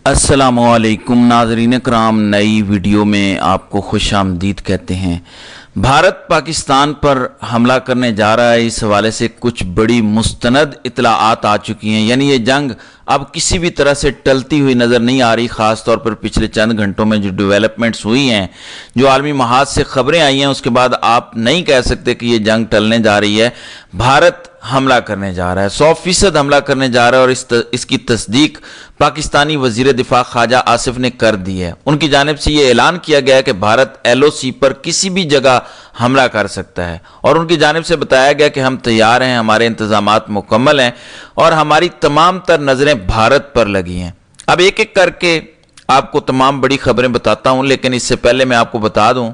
السلام علیکم ناظرین کرام، نئی ویڈیو میں آپ کو خوش آمدید کہتے ہیں۔ بھارت پاکستان پر حملہ کرنے جا رہا ہے، اس حوالے سے کچھ بڑی مستند اطلاعات آ چکی ہیں، یعنی یہ جنگ اب کسی بھی طرح سے ٹلتی ہوئی نظر نہیں آ رہی۔ خاص طور پر پچھلے چند گھنٹوں میں جو ڈیولپمنٹس ہوئی ہیں، جو عالمی محاذ سے خبریں آئی ہیں، اس کے بعد آپ نہیں کہہ سکتے کہ یہ جنگ ٹلنے جا رہی ہے۔ بھارت حملہ کرنے جا رہا ہے، 100% حملہ کرنے جا رہا ہے، اور اس کی تصدیق پاکستانی وزیر دفاع خواجہ آصف نے کر دی ہے۔ ان کی جانب سے یہ اعلان کیا گیا ہے کہ بھارت LOC پر کسی بھی جگہ حملہ کر سکتا ہے، اور ان کی جانب سے بتایا گیا کہ ہم تیار ہیں، ہمارے انتظامات مکمل ہیں، اور ہماری تمام تر نظریں بھارت پر لگی ہیں۔ اب ایک ایک کر کے آپ کو تمام بڑی خبریں بتاتا ہوں، لیکن اس سے پہلے میں آپ کو بتا دوں،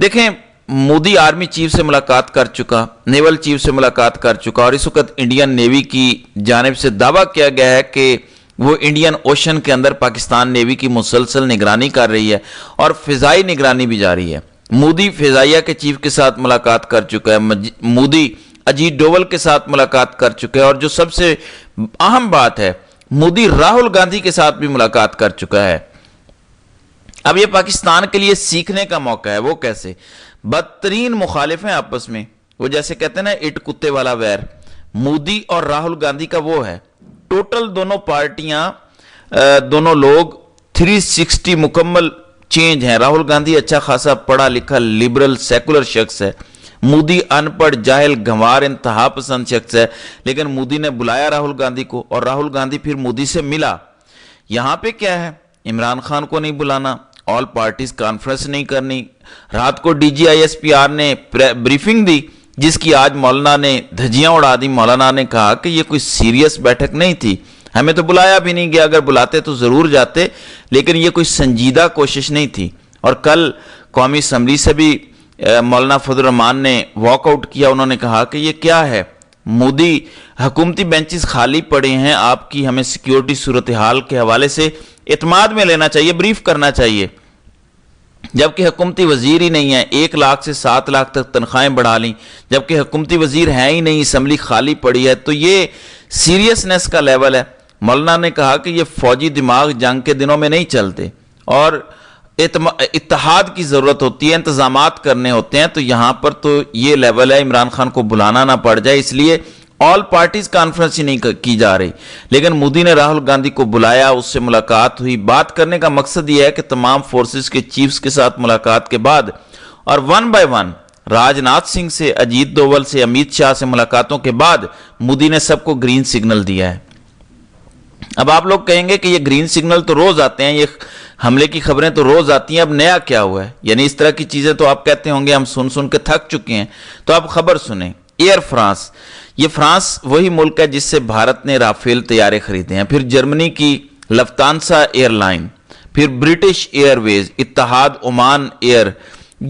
دیکھیں مودی آرمی چیف سے ملاقات کر چکا، نیول چیف سے ملاقات کر چکا، اور اس وقت انڈین نیوی کی جانب سے دعویٰ کیا گیا ہے کہ وہ انڈین اوشن کے اندر پاکستان نیوی کی مسلسل نگرانی کر رہی ہے، اور فضائی نگرانی بھی جاری ہے۔ مودی فضائیہ کے چیف کے ساتھ ملاقات کر چکا ہے، مودی اجیت ڈوول کے ساتھ ملاقات کر چکا ہے، اور جو سب سے اہم بات ہے، مودی راہل گاندھی کے ساتھ بھی ملاقات کر چکا ہے۔ اب یہ پاکستان کے لیے سیکھنے کا موقع ہے۔ وہ کیسے؟ بدترین مخالف ہیں آپس میں، وہ جیسے کہتے ہیں نا اٹ کتے والا ویر، مودی اور راہل گاندھی کا وہ ہے۔ ٹوٹل دونوں پارٹیاں، دونوں لوگ 360 مکمل چینج ہیں۔ راہل گاندھی اچھا خاصا پڑھا لکھا لبرل سیکولر شخص ہے، مودی ان پڑھ جاہل گنوار انتہا پسند شخص ہے، لیکن مودی نے بلایا راہل گاندھی کو، اور راہل گاندھی پھر مودی سے ملا۔ یہاں پہ کیا ہے؟ عمران خان کو نہیں بلانا، آل پارٹیز کانفرنس نہیں کرنی۔ رات کو DGISPR نے بریفنگ دی، جس کی آج مولانا نے دھجیاں اڑا دی۔ مولانا نے کہا کہ یہ کوئی سیریس بیٹھک نہیں تھی، ہمیں تو بلایا بھی نہیں گیا، اگر بلاتے تو ضرور جاتے، لیکن یہ کوئی سنجیدہ کوشش نہیں تھی۔ اور کل قومی اسمبلی سے بھی مولانا فضل الرحمان نے واک آؤٹ کیا۔ انہوں نے کہا کہ یہ کیا ہے، مودی حکومتی بینچز خالی پڑے ہیں، آپ کی ہمیں سیکیورٹی صورتحال کے حوالے سے اعتماد میں لینا چاہیے، بریف کرنا چاہیے۔ جبکہ حکومتی وزیر ہی نہیں ہے، 1 لاکھ سے 7 لاکھ تک تنخواہیں بڑھا لیں، جبکہ حکومتی وزیر ہیں ہی نہیں، اسمبلی خالی پڑی ہے، تو یہ سیریسنس کا لیول ہے۔ مولانا نے کہا کہ یہ فوجی دماغ جنگ کے دنوں میں نہیں چلتے، اور اتحاد کی ضرورت ہوتی ہے، انتظامات کرنے ہوتے ہیں، تو یہاں پر تو یہ لیول ہے، عمران خان کو بلانا نہ پڑ جائے، اس لیے آل پارٹیز کانفرنس ہی نہیں کی جا رہی۔ لیکن مودی نے راہل گاندھی کو بلایا، اس سے ملاقات ہوئی۔ بات کرنے کا مقصد یہ ہے کہ تمام فورسز کے چیفز کے ساتھ ملاقات کے بعد، اور 1 by 1 راجناتھ سنگھ سے، اجیت ڈوول سے، امیت شاہ سے ملاقاتوں کے بعد مودی نے سب کو گرین سگنل دیا ہے۔ اب آپ لوگ کہیں گے کہ یہ گرین سگنل تو روز آتے ہیں، یہ حملے کی خبریں تو روز آتی ہیں، اب نیا کیا ہوا ہے؟ یعنی اس طرح کی چیزیں تو آپ کہتے ہوں گے ہم سن کے تھک چکے ہیں، تو آپ خبر سنیں۔ ایئر فرانس، یہ فرانس وہی ملک ہے جس سے بھارت نے رافیل طیارے خریدے ہیں، پھر جرمنی کی لفتانسا ایئر لائن، پھر برٹش ایئر ویز، اتحاد عمان ایئر،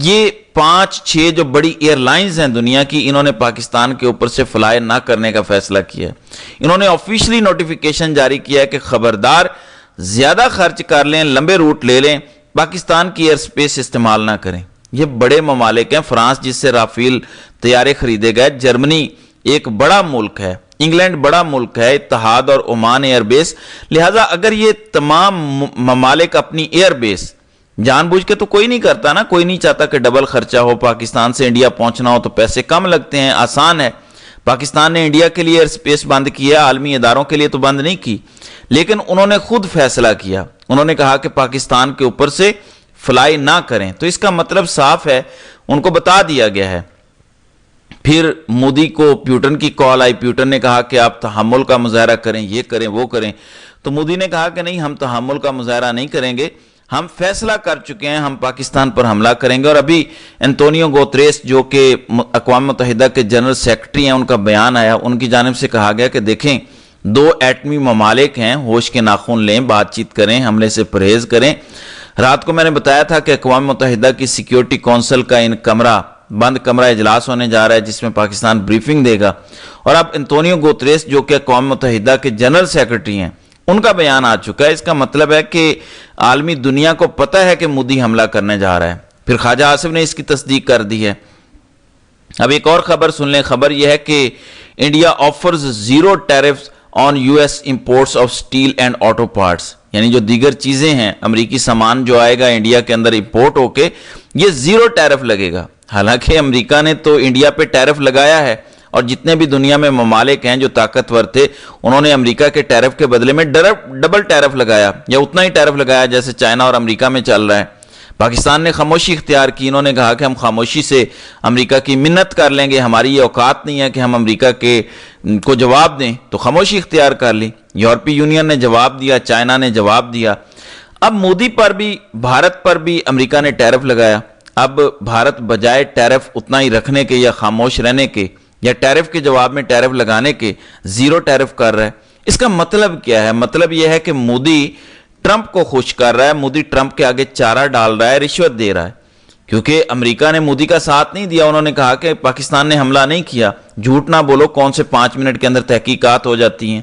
یہ 5-6 جو بڑی ایئر لائنز ہیں دنیا کی، انہوں نے پاکستان کے اوپر سے فلائی نہ کرنے کا فیصلہ کیا ہے۔ انہوں نے آفیشلی نوٹیفیکیشن جاری کیا ہے کہ خبردار، زیادہ خرچ کر لیں، لمبے روٹ لے لیں، پاکستان کی ایئر سپیس استعمال نہ کریں۔ یہ بڑے ممالک ہیں، فرانس جس سے رافیل طیارے خریدے گئے، جرمنی ایک بڑا ملک ہے، انگلینڈ بڑا ملک ہے، اتحاد اور عمان ایئر بیس، لہٰذا اگر یہ تمام ممالک اپنی ایئر بیس جان بوجھ کے تو کوئی نہیں کرتا نا، کوئی نہیں چاہتا کہ ڈبل خرچہ ہو، پاکستان سے انڈیا پہنچنا ہو تو پیسے کم لگتے ہیں، آسان ہے۔ پاکستان نے انڈیا کے لیے ایئر سپیس بند کیا، عالمی اداروں کے لیے تو بند نہیں کی، لیکن انہوں نے خود فیصلہ کیا، انہوں نے کہا کہ پاکستان کے اوپر سے فلائی نہ کریں، تو اس کا مطلب صاف ہے، ان کو بتا دیا گیا ہے۔ پھر مودی کو پیوٹن کی کال آئی، پیوٹن نے کہا کہ آپ تحمل کا مظاہرہ کریں، یہ کریں وہ کریں، تو مودی نے کہا کہ نہیں، ہم تحمل کا مظاہرہ نہیں کریں گے، ہم فیصلہ کر چکے ہیں، ہم پاکستان پر حملہ کریں گے۔ اور ابھی انتونیو گوتریس جو کہ اقوام متحدہ کے جنرل سیکرٹری ہیں، ان کا بیان آیا، ان کی جانب سے کہا گیا کہ دیکھیں 2 ایٹمی ممالک ہیں، ہوش کے ناخن لیں، بات چیت کریں، حملے سے پرہیز کریں۔ رات کو میں نے بتایا تھا کہ اقوام متحدہ کی سیکیورٹی کونسل کا بند کمرہ اجلاس ہونے جا رہا ہے، جس میں پاکستان بریفنگ دے گا، اور اب انتونیو گوتریس جو کہ اقوام متحدہ کے جنرل سیکرٹری ہیں، ان کا بیان آ چکا ہے۔ اس کا مطلب ہے کہ عالمی دنیا کو پتہ ہے کہ مودی حملہ کرنے جا رہا ہے۔ پھر خواجہ آصف نے اس کی تصدیق کر دی ہے۔ اب ایک اور خبر سن لیں، خبر یہ ہے کہ India offers 0 tariffs on US imports of steel and auto parts، یعنی جو دیگر چیزیں ہیں، امریکی سامان جو آئے گا انڈیا کے اندر امپورٹ ہو کے، یہ زیرو ٹیرف لگے گا۔ حالانکہ امریکہ نے تو انڈیا پہ ٹیرف لگایا ہے، اور جتنے بھی دنیا میں ممالک ہیں جو طاقتور تھے، انہوں نے امریکہ کے ٹیرف کے بدلے میں ڈبل ٹیرف لگایا، یا اتنا ہی ٹیرف لگایا جیسے چائنا اور امریکہ میں چل رہا ہے۔ پاکستان نے خاموشی اختیار کی، انہوں نے کہا کہ ہم خاموشی سے امریکہ کی منت کر لیں گے، ہماری یہ اوقات نہیں ہے کہ ہم امریکہ کو جواب دیں، تو خاموشی اختیار کر لی۔ یورپی یونین نے جواب دیا، چائنا نے جواب دیا۔ اب مودی پر بھی، بھارت پر بھی امریکہ نے ٹیرف لگایا۔ اب بھارت بجائے ٹیرف اتنا ہی رکھنے کے یا خاموش رہنے کے یا ٹیرف کے جواب میں ٹیرف لگانے کے زیرو ٹیرف کر رہا ہے۔ اس کا مطلب کیا ہے؟ مطلب یہ ہے کہ مودی ٹرمپ کو خوش کر رہا ہے، مودی ٹرمپ کے آگے چارہ ڈال رہا ہے، رشوت دے رہا ہے، کیونکہ امریکہ نے مودی کا ساتھ نہیں دیا۔ انہوں نے کہا کہ پاکستان نے حملہ نہیں کیا، جھوٹ نہ بولو، کون سے 5 منٹ کے اندر تحقیقات ہو جاتی ہیں۔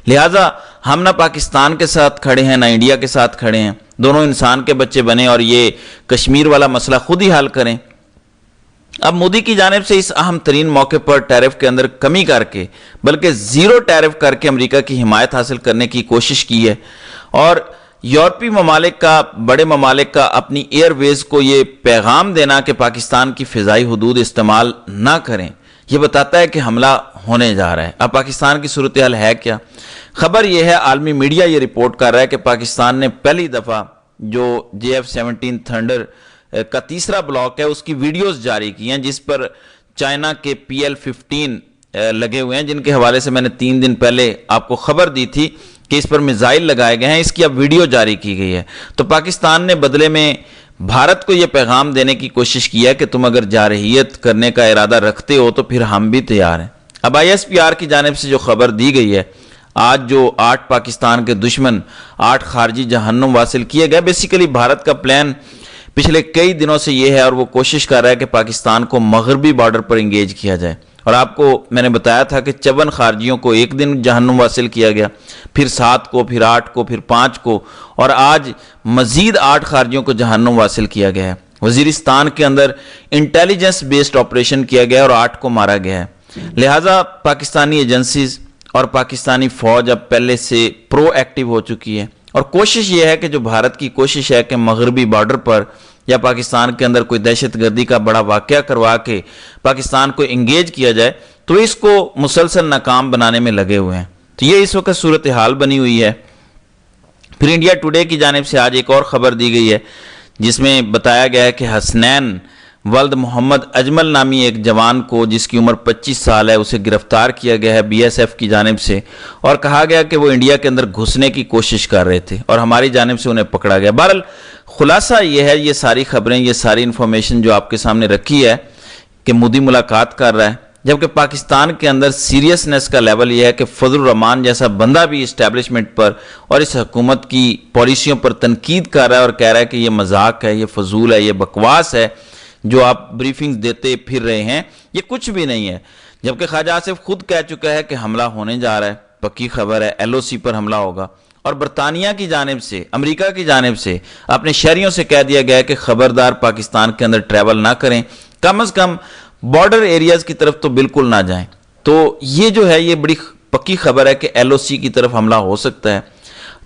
لہٰذا ہم نہ پاکستان کے ساتھ کھڑے ہیں نہ انڈیا کے ساتھ کھڑے ہیں، دونوں انسان کے بچے بنے اور یہ کشمیر والا مسئلہ خود ہی حل کریں۔ اب مودی کی جانب سے اس اہم ترین موقع پر ٹیرف کے اندر کمی کر کے، بلکہ زیرو ٹیرف کر کے امریکہ کی حمایت حاصل کرنے کی کوشش کی ہے، اور یورپی ممالک کا، بڑے ممالک کا اپنی ایئر ویز کو یہ پیغام دینا کہ پاکستان کی فضائی حدود استعمال نہ کریں، یہ بتاتا ہے کہ حملہ ہونے جا رہا ہے۔ اب پاکستان کی صورتحال ہے کیا؟ خبر یہ ہے، عالمی میڈیا یہ رپورٹ کر رہا ہے کہ پاکستان نے پہلی دفعہ جو JF-17 تھنڈر کا تیسرا بلاک ہے اس کی ویڈیوز جاری کی ہیں، جس پر چائنا کے PL-15 لگے ہوئے ہیں، جن کے حوالے سے میں نے 3 دن پہلے آپ کو خبر دی تھی کہ اس پر میزائل لگائے گئے ہیں۔ اس کی اب ویڈیو جاری کی گئی ہے۔ تو پاکستان نے بدلے میں بھارت کو یہ پیغام دینے کی کوشش کی ہے کہ تم اگر جارحیت کرنے کا ارادہ رکھتے ہو تو پھر ہم بھی تیار ہیں۔ اب ISPR کی جانب سے جو خبر دی گئی ہے، آج جو 8 پاکستان کے دشمن، 8 خارجی جہنم واصل کیے گئے، بیسیکلی بھارت کا پلان پچھلے کئی دنوں سے یہ ہے، اور وہ کوشش کر رہا ہے کہ پاکستان کو مغربی بارڈر پر انگیج کیا جائے۔ اور آپ کو میں نے بتایا تھا کہ 54 خارجیوں کو ایک دن جہنم واصل کیا گیا، پھر 7 کو، پھر 8 کو، پھر 5 کو، اور آج مزید 8 خارجیوں کو جہنم واصل کیا گیا ہے۔ وزیرستان کے اندر انٹیلیجنس بیسڈ آپریشن کیا گیا اور 8 کو مارا گیا ہے۔ لہٰذا پاکستانی ایجنسیز اور پاکستانی فوج اب پہلے سے پرو ایکٹیو ہو چکی ہے، اور کوشش یہ ہے کہ جو بھارت کی کوشش ہے کہ مغربی بارڈر پر یا پاکستان کے اندر کوئی دہشت گردی کا بڑا واقعہ کروا کے پاکستان کو انگیج کیا جائے، تو اس کو مسلسل ناکام بنانے میں لگے ہوئے ہیں۔ تو یہ اس وقت صورتحال بنی ہوئی ہے۔ پھر انڈیا ٹوڈے کی جانب سے آج ایک اور خبر دی گئی ہے، جس میں بتایا گیا ہے کہ حسنین ولد محمد اجمل نامی ایک جوان کو، جس کی عمر 25 سال ہے، اسے گرفتار کیا گیا ہے BSF کی جانب سے، اور کہا گیا کہ وہ انڈیا کے اندر گھسنے کی کوشش کر رہے تھے اور ہماری جانب سے انہیں پکڑا گیا۔ بہرحال خلاصہ یہ ہے، یہ ساری خبریں، یہ ساری انفارمیشن جو آپ کے سامنے رکھی ہے کہ مودی ملاقات کر رہا ہے، جبکہ پاکستان کے اندر سیریسنس کا لیول یہ ہے کہ فضل الرحمان جیسا بندہ بھی اسٹیبلشمنٹ پر اور اس حکومت کی پالیسیوں پر تنقید کر رہا ہے اور کہہ رہا ہے کہ یہ مذاق ہے، یہ فضول ہے، یہ بکواس ہے، جو آپ بریفنگز دیتے پھر رہے ہیں، یہ کچھ بھی نہیں ہے۔ جبکہ خواجہ آصف خود کہہ چکا ہے کہ حملہ ہونے جا رہا ہے، پکی خبر ہے، LOC پر حملہ ہوگا، اور برطانیہ کی جانب سے، امریکہ کی جانب سے اپنے شہریوں سے کہہ دیا گیا ہے کہ خبردار پاکستان کے اندر ٹریول نہ کریں، کم از کم بارڈر ایریاز کی طرف تو بالکل نہ جائیں۔ تو یہ جو ہے، یہ بڑی پکی خبر ہے کہ LOC کی طرف حملہ ہو سکتا ہے۔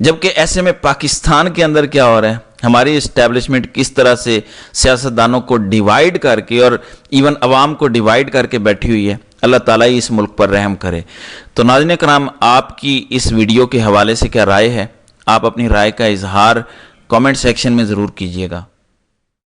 جبکہ ایسے میں پاکستان کے اندر کیا ہو رہا ہے، ہماری اسٹیبلشمنٹ کس طرح سے سیاستدانوں کو ڈیوائیڈ کر کے اور ایون عوام کو ڈیوائیڈ کر کے بیٹھی ہوئی ہے۔ اللہ تعالیٰ ہی اس ملک پر رحم کرے۔ تو ناظرین کرام، آپ کی اس ویڈیو کے حوالے سے کیا رائے ہے؟ آپ اپنی رائے کا اظہار کامنٹ سیکشن میں ضرور کیجیے گا۔